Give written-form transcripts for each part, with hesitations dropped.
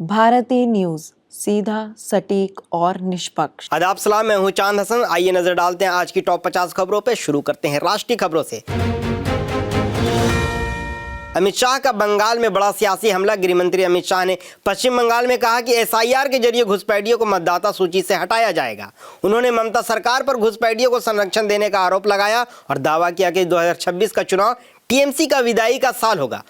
भारतीय न्यूज, सीधा, सटीक और निष्पक्ष। आदाब सलाम, मैं हूं चांद हसन। आइए नजर डालते हैं आज की टॉप 50 खबरों पे। शुरू करते हैं राष्ट्रीय खबरों से। अमित शाह का बंगाल में बड़ा सियासी हमला। गृह मंत्री अमित शाह ने पश्चिम बंगाल में कहा कि एसआईआर के जरिए घुसपैठियों को मतदाता सूची से हटाया जाएगा। उन्होंने ममता सरकार पर घुसपैठियों को संरक्षण देने का आरोप लगाया और दावा किया कि 2026 का चुनाव टीएमसी का विदाई का साल होगा।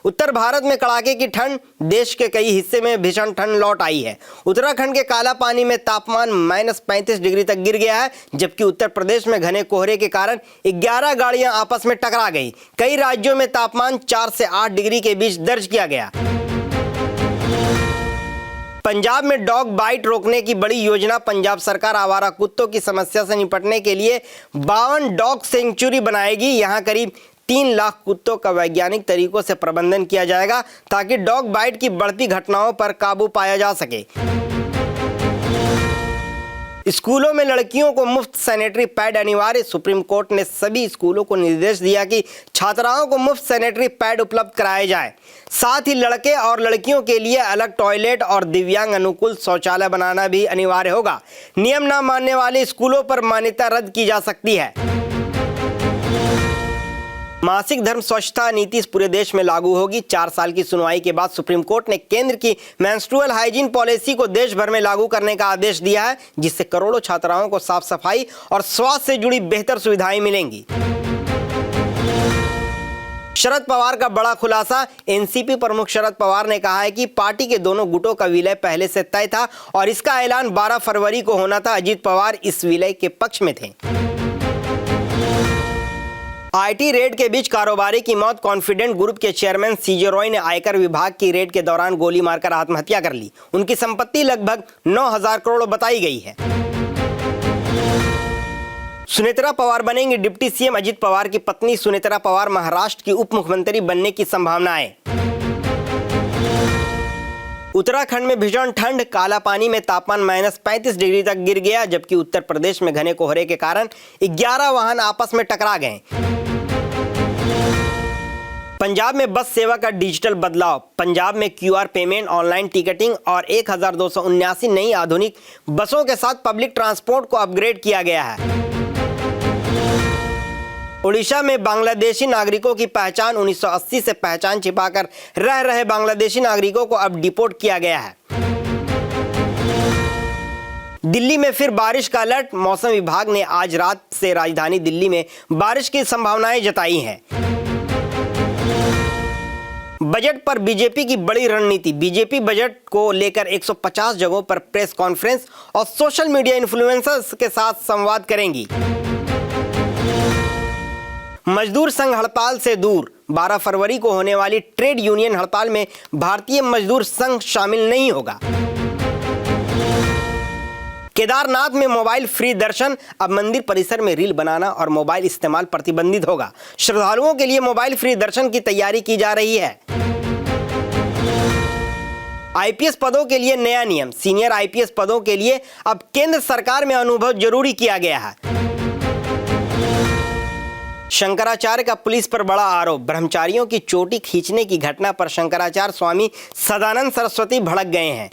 उत्तर भारत में कड़ाके की ठंड। देश के कई हिस्से में भीषण ठंड लौट आई है। उत्तराखंड के काला पानी में तापमान -35 डिग्री तक गिर गया है, जबकि उत्तर प्रदेश में घने कोहरे के कारण 11 गाड़ियां आपस में टकरा गई। कई राज्यों में तापमान 4 से 8 डिग्री के बीच दर्ज किया गया। पंजाब में डॉग बाइट रोकने की बड़ी योजना। पंजाब सरकार आवारा कुत्तों की समस्या से निपटने के लिए 52 डॉग सेंचुरी बनाएगी। यहां करीब 3 लाख कुत्तों का वैज्ञानिक तरीकों से प्रबंधन किया जाएगा ताकि डॉग बाइट की बढ़ती घटनाओं पर काबू पाया जा सके। स्कूलों में लड़कियों को मुफ्त सैनिटरी पैड अनिवार्य। सुप्रीम कोर्ट ने सभी स्कूलों को निर्देश दिया कि छात्राओं को मुफ्त सैनिटरी पैड उपलब्ध कराए जाए। साथ ही लड़के और लड़कियों के लिए अलग टॉयलेट और दिव्यांग अनुकूल शौचालय बनाना भी अनिवार्य होगा। नियम न मानने वाले स्कूलों पर मान्यता रद्द की जा सकती है। मासिक धर्म स्वच्छता नीति पूरे देश में लागू होगी। 4 साल की सुनवाई के बाद सुप्रीम कोर्ट ने केंद्र की मेंस्ट्रुअल हाइजीन पॉलिसी को देश भर में लागू करने का आदेश दिया है, जिससे करोड़ों छात्राओं को साफ सफाई और स्वास्थ्य से जुड़ी बेहतर सुविधाएं मिलेंगी। शरद पवार का बड़ा खुलासा। एनसीपी प्रमुख शरद पवार ने कहा है कि पार्टी के दोनों गुटों का विलय पहले से तय था और इसका ऐलान 12 फरवरी को होना था। अजित पवार इस विलय के पक्ष में थे। आईटी रेड के बीच कारोबारी की मौत। कॉन्फिडेंट ग्रुप के चेयरमैन सीजे रॉय ने आयकर विभाग की रेड के दौरान गोली मारकर आत्महत्या कर ली। उनकी संपत्ति लगभग 9,000 करोड़ बताई गई है। सुनेत्रा पवार बनेंगी डिप्टी सीएम। अजित पवार की पत्नी सुनेत्रा पवार महाराष्ट्र की उप मुख्यमंत्री बनने की संभावनाएं। उत्तराखंड में भीषण ठंड। काला पानी में तापमान -35 डिग्री तक गिर गया, जबकि उत्तर प्रदेश में घने कोहरे के कारण 11 वाहन आपस में टकरा गए। पंजाब में बस सेवा का डिजिटल बदलाव। पंजाब में क्यूआर पेमेंट, ऑनलाइन टिकटिंग और 1279 नई आधुनिक बसों के साथ पब्लिक ट्रांसपोर्ट को अपग्रेड किया गया है। ओडिशा में बांग्लादेशी नागरिकों की पहचान। 1980 से पहचान छिपाकर रह रहे बांग्लादेशी नागरिकों को अब डिपोर्ट किया गया है। दिल्ली में फिर बारिश का अलर्ट। मौसम विभाग ने आज रात से राजधानी दिल्ली में बारिश की संभावनाएं जताई हैं। बजट पर बीजेपी की बड़ी रणनीति। बीजेपी बजट को लेकर 150 जगहों पर प्रेस कॉन्फ्रेंस और सोशल मीडिया इन्फ्लुएंसर्स के साथ संवाद करेंगी। मजदूर संघ हड़ताल से दूर। 12 फरवरी को होने वाली ट्रेड यूनियन हड़ताल में भारतीय मजदूर संघ शामिल नहीं होगा। केदारनाथ में मोबाइल फ्री दर्शन। अब मंदिर परिसर में रील बनाना और मोबाइल इस्तेमाल प्रतिबंधित होगा। श्रद्धालुओं के लिए मोबाइल फ्री दर्शन की तैयारी की जा रही है। आईपीएस पदों के लिए नया नियम। सीनियर आईपीएस पदों के लिए अब केंद्र सरकार में अनुभव जरूरी किया गया है। शंकराचार्य का पुलिस पर बड़ा आरोप। ब्रह्मचारियों की चोटी खींचने की घटना पर शंकराचार्य स्वामी सदानंद सरस्वती भड़क गए हैं।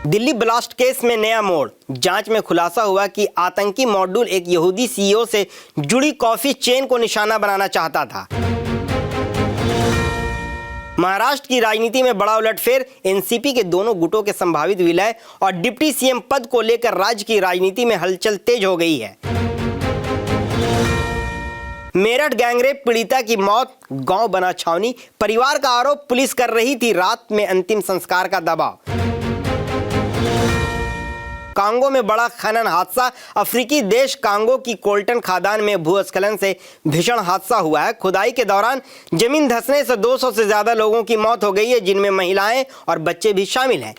दिल्ली ब्लास्ट केस में नया मोड़। जांच में खुलासा हुआ कि आतंकी मॉड्यूल एक यहूदी सीईओ से जुड़ी कॉफी चेन को निशाना बनाना चाहता था। महाराष्ट्र की राजनीति में बड़ा उलटफेर। एनसीपी के दोनों गुटों के संभावित विलय और डिप्टी सीएम पद को लेकर राज्य की राजनीति में हलचल तेज हो गई है। मेरठ गैंगरेप पीड़िता की मौत। गांव बना छावनी। परिवार का आरोप पुलिस कर रही थी। रात में अंतिम संस्कार का दबाव। कांगो में बड़ा खनन हादसा। अफ्रीकी देश कांगो की कोल्टन खदान में भूस्खलन से भीषण हादसा हुआ है। खुदाई के दौरान जमीन धंसने से 200 से ज्यादा लोगों की मौत हो गई है, जिनमें महिलाएं और बच्चे भी शामिल हैं।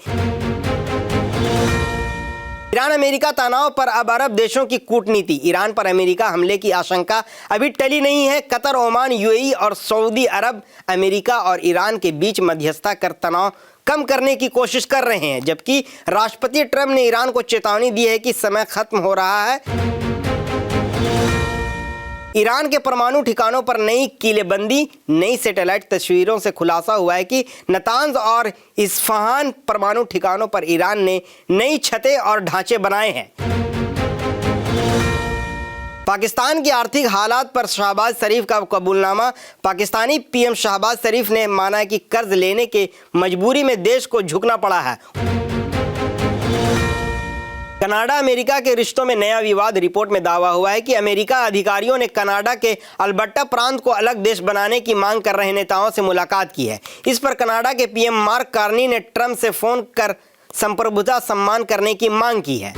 ईरान अमेरिका तनाव पर अब अरब देशों की कूटनीति। ईरान पर अमेरिका हमले की आशंका अभी टली नहीं है। कतर, ओमान, यूएई और सऊदी अरब अमेरिका और ईरान के बीच मध्यस्थता कर तनाव कम करने की कोशिश कर रहे हैं, जबकि राष्ट्रपति ट्रंप ने ईरान को चेतावनी दी है कि समय खत्म हो रहा है। ईरान के परमाणु ठिकानों पर नई कीलेबंदी। नई सैटेलाइट तस्वीरों से खुलासा हुआ है कि नातांज और इस्फहान परमाणु ठिकानों पर ईरान ने नई छतें और ढांचे बनाए हैं। पाकिस्तान की आर्थिक हालात पर शहबाज शरीफ का कबूलनामा। पाकिस्तानी पीएम शहबाज शरीफ ने माना कि कर्ज लेने के मजबूरी में देश को झुकना पड़ा है। कनाडा अमेरिका के रिश्तों में नया विवाद। रिपोर्ट में दावा हुआ है कि अमेरिका अधिकारियों ने कनाडा के अल्बर्टा प्रांत को अलग देश बनाने की मांग कर रहे नेताओं से मुलाकात की है। इस पर कनाडा के पीएम मार्क कार्नी ने ट्रंप से फोन कर संप्रभुता सम्मान करने की मांग की है।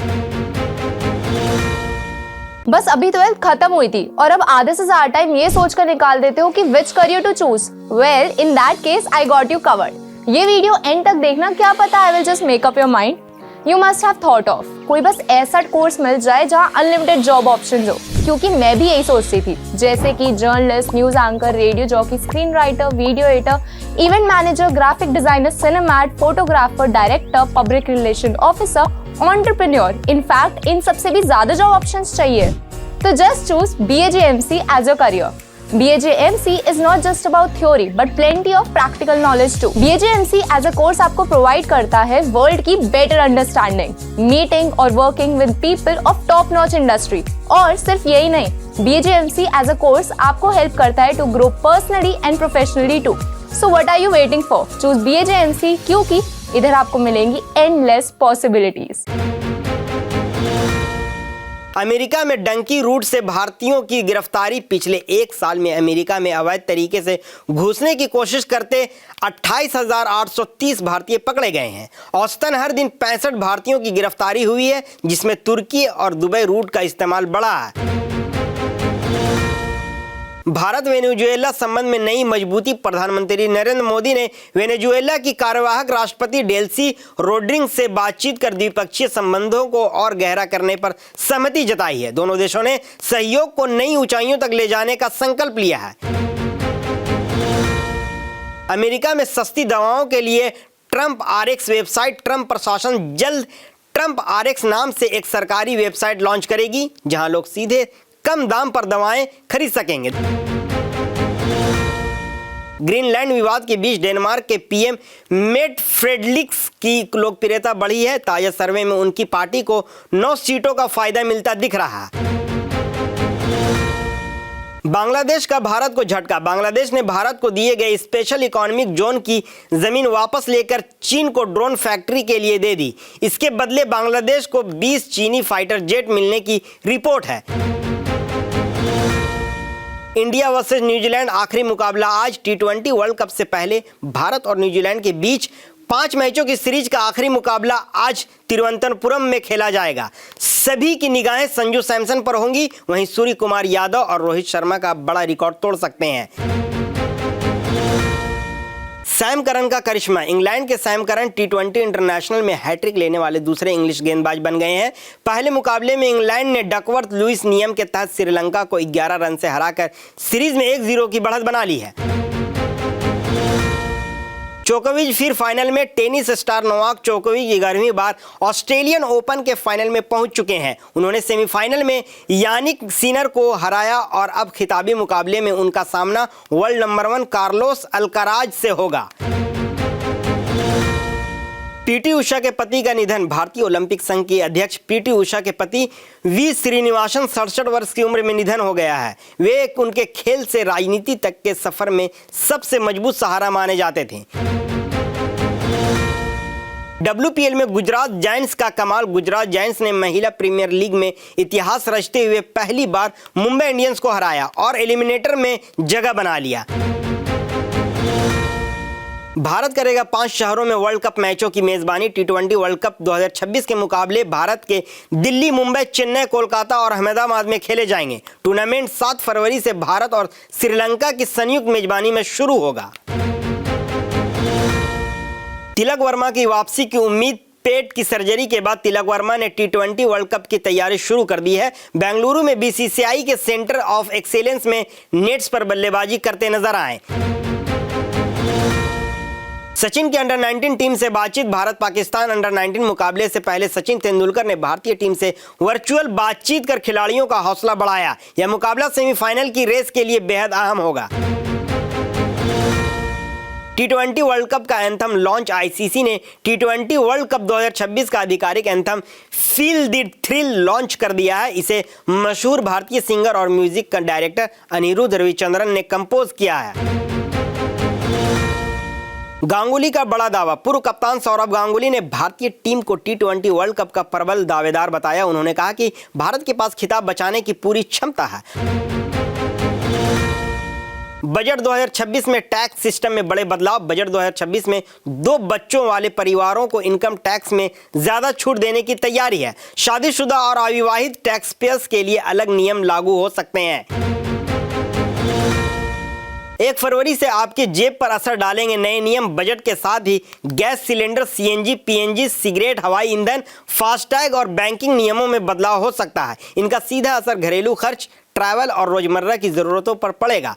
बस अभी 12th खत्म हुई थी और अब आधे से ज्यादा टाइम ये सोचकर निकाल देते हो कि which career to choose. Well, in that case I got you covered. ये वीडियो एंड तक देखना, क्या पता I will just make up your mind. You must have thought of कोई बस ऐसा कोर्स मिल जाए जहां अनलिमिटेड जॉब ऑप्शंस हो, क्योंकि मैं भी यही सोचती थी, जैसे कि journalist, news anchor, radio jockey, screen writer, video editor, event manager, graphic designer, cinematographer, director, public relation officer, entrepreneur. In fact इन सबसे भी ज्यादा जॉब ऑप्शंस चाहिए। तो just choose BAJMC as your career. BAJMC is not just about theory but plenty of practical knowledge too. BAJMC as a course आपको provide करता है world की better understanding, meeting और working with people of top notch industry। और सिर्फ यही नहीं, BAJMC as a course आपको help करता है to grow personally and professionally too. So what are you waiting for? Choose BAJMC क्योंकि इधर आपको मिलेंगी endless possibilities। अमेरिका में डंकी रूट से भारतीयों की गिरफ्तारी। पिछले 1 साल में अमेरिका में अवैध तरीके से घुसने की कोशिश करते 28,830 भारतीय पकड़े गए हैं। औसतन हर दिन 65 भारतीयों की गिरफ्तारी हुई है, जिसमें तुर्की और दुबई रूट का इस्तेमाल बढ़ा है। भारत वेनेजुएला संबंध में नई मजबूती। प्रधानमंत्री नरेंद्र मोदी ने वेनेजुएला की कार्यवाहक राष्ट्रपति डेल्सी रोड्रिग्स से बातचीत कर द्विपक्षीय संबंधों को और गहरा करने पर सहमति जताई है। दोनों देशों ने सहयोग को नई ऊंचाइयों तक ले जाने का संकल्प लिया है। अमेरिका में सस्ती दवाओं के लिए ट्रंप RX वेबसाइट। ट्रंप प्रशासन जल्द ट्रंप RX नाम से एक सरकारी वेबसाइट लॉन्च करेगी, जहां लोग सीधे कम दाम पर दवाएं खरीद सकेंगे। ग्रीनलैंड विवाद के बीच डेनमार्क के पीएम मेट फ्रेडरिक्स की लोकप्रियता बढ़ी है। ताजा सर्वे में उनकी पार्टी को 9 सीटों का फायदा मिलता दिख रहा है। बांग्लादेश का भारत को झटका। बांग्लादेश ने भारत को दिए गए स्पेशल इकोनॉमिक जोन की जमीन वापस लेकर चीन को ड्रोन फैक्ट्री के लिए दे दी। इसके बदले बांग्लादेश को 20 चीनी फाइटर जेट मिलने की रिपोर्ट है। इंडिया वर्सेस न्यूजीलैंड आखिरी मुकाबला आज। T20 वर्ल्ड कप से पहले भारत और न्यूजीलैंड के बीच 5 मैचों की सीरीज का आखिरी मुकाबला आज तिरुवनंतपुरम में खेला जाएगा। सभी की निगाहें संजू सैमसन पर होंगी। वहीं सूर्य कुमार यादव और रोहित शर्मा का बड़ा रिकॉर्ड तोड़ सकते हैं। सैम करन का करिश्मा। इंग्लैंड के सैम करन T20 इंटरनेशनल में हैट्रिक लेने वाले दूसरे इंग्लिश गेंदबाज बन गए हैं। पहले मुकाबले में इंग्लैंड ने डकवर्थ लुइस नियम के तहत श्रीलंका को 11 रन से हराकर सीरीज में 1-0 की बढ़त बना ली है। जोकोविच फिर फाइनल में। टेनिस स्टार नोवाक जोकोविच 11वीं बार ऑस्ट्रेलियन ओपन के फाइनल में पहुंच चुके हैं। उन्होंने सेमीफाइनल में यानिक सिनर को हराया और अब खिताबी मुकाबले में उनका सामना वर्ल्ड नंबर 1 कार्लोस अल्काराज से होगा। PT उषा के पति का निधन। भारतीय ओलंपिक संघ की अध्यक्ष PT उषा के पति V श्रीनिवासन 67 वर्ष की उम्र में निधन हो गया है। वे उनके खेल से राजनीति तक के सफर में सबसे मजबूत सहारा माने जाते थे। WPL में गुजरात जायंट्स का कमाल। गुजरात जायंट्स ने महिला प्रीमियर लीग में इतिहास रचते हुए पहली बार मुंबई इंडियंस को हराया और एलिमिनेटर में जगह बना लिया। भारत करेगा 5 शहरों में वर्ल्ड कप मैचों की मेजबानी। T20 वर्ल्ड कप 2026 के मुकाबले भारत के दिल्ली, मुंबई, चेन्नई, कोलकाता और अहमदाबाद में खेले जाएंगे। टूर्नामेंट 7 फरवरी से भारत और श्रीलंका की संयुक्त मेजबानी में शुरू होगा। तिलक वर्मा की वापसी की उम्मीद। पेट की सर्जरी के बाद तिलक वर्मा ने T20 वर्ल्ड कप की तैयारी शुरू कर दी है। बेंगलुरु में BCCI के सेंटर ऑफ एक्सीलेंस में नेट्स पर बल्लेबाजी करते नजर आए। सचिन की अंडर 19 टीम से बातचीत। भारत पाकिस्तान अंडर 19 मुकाबले से पहले सचिन तेंदुलकर ने भारतीय टीम से वर्चुअल बातचीत कर खिलाड़ियों का हौसला बढ़ाया। यह मुकाबला सेमीफाइनल की रेस के लिए बेहद अहम होगा। T20 वर्ल्ड कप का एंथम लॉन्च। आईसीसी ने T20 वर्ल्ड कप 2026 का आधिकारिक anthem feel the thrill launch कर दिया है। इसे मशहूर भारतीय सिंगर और म्यूजिक डायरेक्टर अनिरुद्ध रविचंद्रन ने कंपोज किया है। गांगुली का बड़ा दावा। पूर्व कप्तान सौरव गांगुली ने भारतीय टीम को T20 वर्ल्ड कप का प्रबल दावेदार बताया। उन्होंने कहा कि भारत के पास खिताब बचाने की पूरी क्षमता है। बजट 2026 में टैक्स सिस्टम में बड़े बदलाव। बजट 2026 में 2 बच्चों वाले परिवारों को इनकम टैक्स में ज्यादा छूट देने की तैयारी है। शादीशुदा और अविवाहित टैक्स पेयर्स के लिए अलग नियम लागू हो सकते हैं। 1 फरवरी से आपकी जेब पर असर डालेंगे नए नियम। बजट के साथ ही gas cylinder, CNG, PNG, cigarette, हवाई ईंधन, फास्टैग और बैंकिंग नियमों में बदलाव हो सकता है। इनका सीधा असर घरेलू खर्च, ट्रैवल और रोजमर्रा की जरूरतों पर पड़ेगा।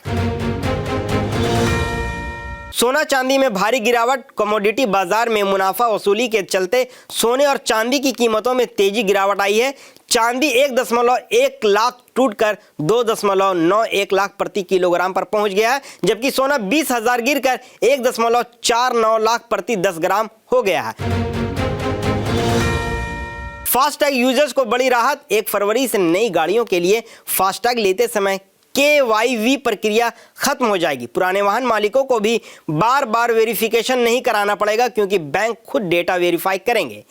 सोना चांदी में भारी गिरावट। कमोडिटी बाजार में मुनाफा वसूली के चलते सोने और चांदी की कीमतों में तेजी गिरावट आई है। चांदी 1.1 लाख टूटकर 2.91 लाख प्रति किलोग्राम पर पहुंच गया है, जबकि सोना 20,000 गिरकर 1.49 लाख प्रति 10 ग्राम हो गया है। फास्टैग यूजर्स को बड़ी राहत। 1 फरवरी से नई गाड़ियों के लिए फास्टैग लेते समय KYV प्रक्रिया खत्म हो जाएगी। पुराने वाहन मालिकों को भी बार बार वेरिफिकेशन नहीं कराना पड़ेगा, क्योंकि बैंक खुद डेटा वेरीफाई करेंगे।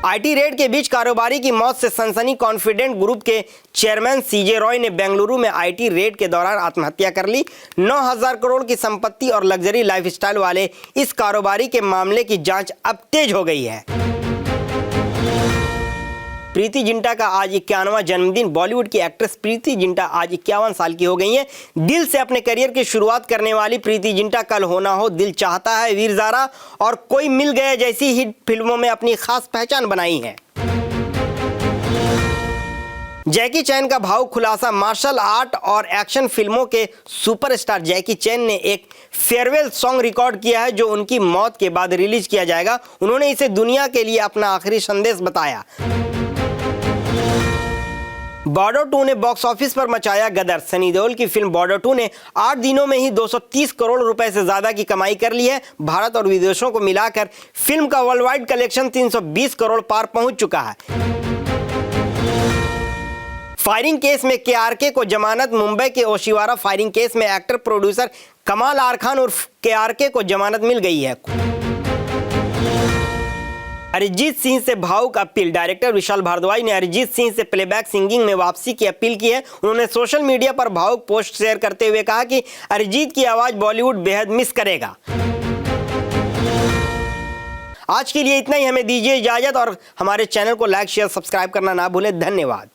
IT रेड के बीच कारोबारी की मौत से सनसनी। कॉन्फिडेंट ग्रुप के चेयरमैन CJ रॉय ने बेंगलुरु में IT रेड के दौरान आत्महत्या कर ली। 9,000 करोड़ की संपत्ति और लग्जरी लाइफस्टाइल वाले इस कारोबारी के मामले की जांच अब तेज हो गई है। प्रीति जिंटा का आज 51वां जन्मदिन। बॉलीवुड की एक्ट्रेस प्रीति जिंटा आज 51 साल की हो गई हैं। दिल से अपने करियर की शुरुआत करने वाली प्रीति जिंटा कल हो ना हो, दिल चाहता है, वीर ज़ारा और कोई मिल गया जैसी हिट फिल्मों में अपनी खास पहचान बनाई है। जैकी चैन का भावुक खुलासा। मार्शल आर्ट और एक्शन फिल्मों के सुपरस्टार जैकी चैन ने एक फेयरवेल सॉन्ग रिकॉर्ड किया है, जो उनकी मौत के बाद रिलीज किया जाएगा। उन्होंने इसे दुनिया के लिए अपना आखिरी संदेश बताया। बॉर्डर 2 ने बॉक्स ऑफिस पर मचाया गदर। सनी देओल की फिल्म बॉर्डर 2 ने 8 दिनों में ही 230 करोड़ रुपए से ज्यादा की कमाई कर ली है। भारत और विदेशों को मिलाकर फिल्म का वर्ल्ड वाइड कलेक्शन 320 करोड़ पार पहुंच चुका है। फायरिंग केस में KRK को जमानत। मुंबई के ओशिवारा फायरिंग केस में एक्टर प्रोड्यूसर कमाल आर खान उर्फ KRK को जमानत मिल गई है। अरिजीत सिंह से भावुक अपील। डायरेक्टर विशाल भारद्वाज ने अरिजीत सिंह से प्लेबैक सिंगिंग में वापसी की अपील की है। उन्होंने सोशल मीडिया पर भावुक पोस्ट शेयर करते हुए कहा कि अरिजीत की आवाज बॉलीवुड बेहद मिस करेगा। आज के लिए इतना ही। हमें दीजिए इजाजत और हमारे चैनल को लाइक, शेयर, सब्सक्राइब करना ना भूलें। धन्यवाद।